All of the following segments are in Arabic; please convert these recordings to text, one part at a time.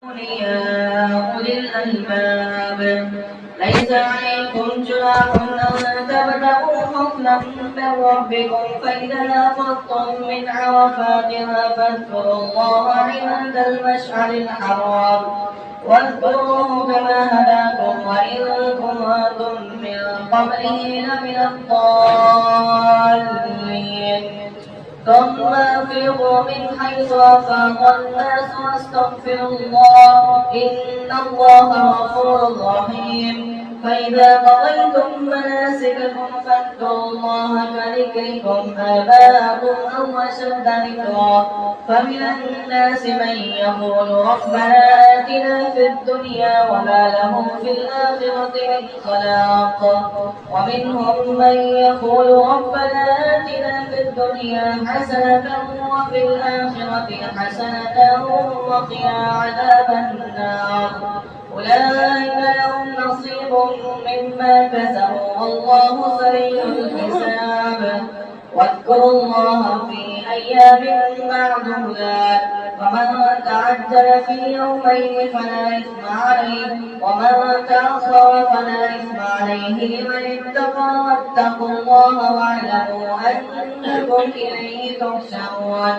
يا أولي الألباب ليس عليكم جناح أن تبتغوا فضلا من ربكم فإذا أفضتم من عرفات فاذكروا الله عند المشعر الحرام واذكروه كما هداكم وإن كنتم من قبله لمن الضالين ثم أفيضوا من حيث أفاض الناس واستغفروا الله إن الله غفور رحيم فإذا قضيتم مناسككم فاذكروا الله كذكركم آباءكم أو أشد ذكرا فمن الناس من يقول ربنا آتنا في الدنيا وما له في الآخرة من خلاق ومنهم من يقول ربنا آتنا في الدنيا حسنة وفي الآخرة حسنة وقنا عذاب النار أولئك لهم نصيب مما كسبوا والله سريع الحساب واذكروا الله في أيام معدودات فمن تعجل في يومين فلا إثم عليه ومن تأخر فلا إثم عليه لمن اتقى واتقوا الله واعلموا أنكم إليه تحشرون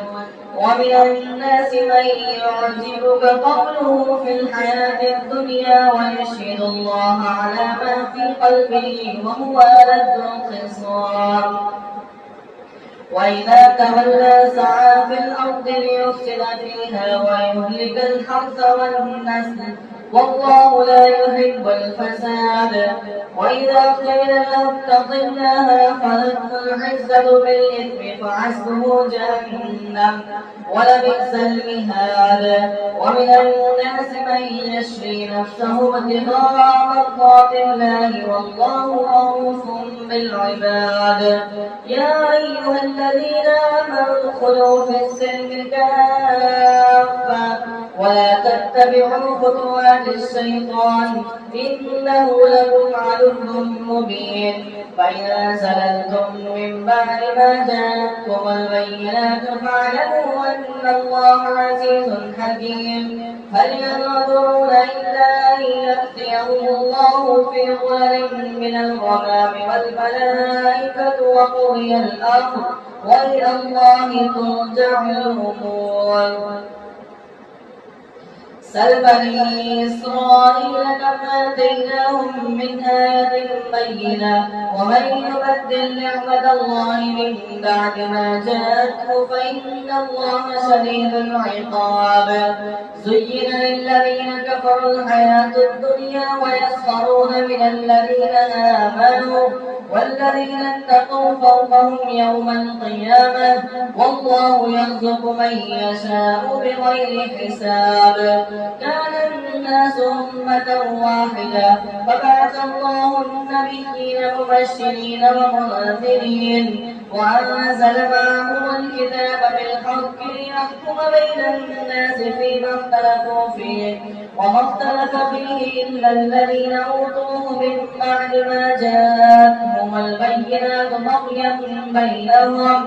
ومن الناس من يعجبك قوله في الحياة الدنيا ويشهد الله على ما في قلبه وهو ألد الخصام وإذا تولى سعى في الأرض ليفسد فيها ويهلك الحرث والنسل والله لا يحب الفساد وإذا قيل له اتق الله أخذته العزة بالإثم فحسبه جهنم ولبئس المهاد ومن الناس من يشري نفسه ابتغاء مرضات الله والله رؤوف بالعباد يا أيها الذين آمنوا ادخلوا في السلم كافة ولا تتبعوا خطوات الشيطان إنه لكم عدو مبين فإذا زللتم من بعد ما جاءتكم البينات فاعلموا أن الله عزيز حكيم هل ينظرون إلا أن يأتيهم الله في ظلل من الغمام والملائكة وقضي الأمر وإلى الله ترجع الأمور سل بني إسرائيل كم آتيناهم من آية بينة ومن يبدل نعمة الله من بعد ما جاءته فإن الله شديد العقاب زين للذين كفروا الحياة الدنيا ويسخرون من الذين آمنوا والذين اتقوا فوقهم يوم القيامة والله يرزق من يشاء بغير حساب كان الناس أمة واحدة فبعث الله النبيين مبشرين ومنذرين وأنزل معهم الكتاب بالحق ليحكم بين الناس فيما اختلفوا فيه وما اختلف فيه إلا الذين أوتوه من بعد ما جاءتهم البينات بغيا بينهم